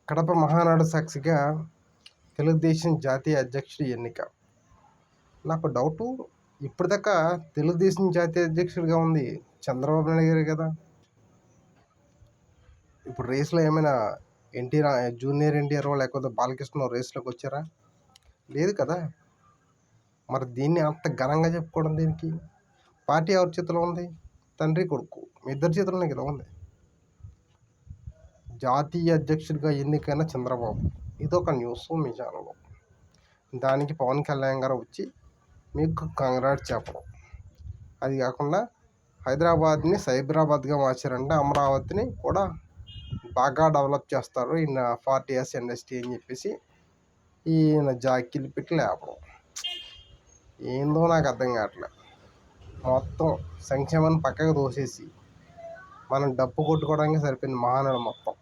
కడప మహానాడు సాక్షిగా తెలుగుదేశం జాతీయ అధ్యక్షుడి ఎన్నిక. నాకు డౌటు, ఇప్పటిదాకా తెలుగుదేశం జాతీయ అధ్యక్షుడిగా ఉంది చంద్రబాబు నాయుడు గారు కదా. ఇప్పుడు రేస్లో ఏమైనా జూనియర్ ఎన్టీఆర్ లేకపోతే బాలకృష్ణ రేస్లోకి వచ్చారా? లేదు కదా. మరి దీన్ని అంత ఘనంగా చెప్పుకోవడం దీనికి? పార్టీ ఎవరి చేతిలో ఉంది? తండ్రి కొడుకు మీ ఇద్దరి చేతిలోనే కదా ఉంది. జాతీయ అధ్యక్షుడిగా ఎన్నికైన చంద్రబాబు, ఇదొక న్యూస్ మీ ఛానల్లో. దానికి పవన్ కళ్యాణ్ గారు వచ్చి మీకు కంగ్రాట్స్ చెప్పడం. అది కాకుండా హైదరాబాద్ని సైబరాబాద్గా మార్చారంటే అమరావతిని కూడా బాగా డెవలప్ చేస్తారు ఈయన 40 years ఇండస్ట్రీ అని చెప్పేసి ఈయన జాకీలు పెట్టి లేపడం. ఏందో నాకు అర్థం కావట్లేదు. మొత్తం సంక్షేమాన్ని పక్కకు దోసేసి మనం డప్పు కొట్టుకోవడానికి సరిపోయింది మహానాడు మొత్తం.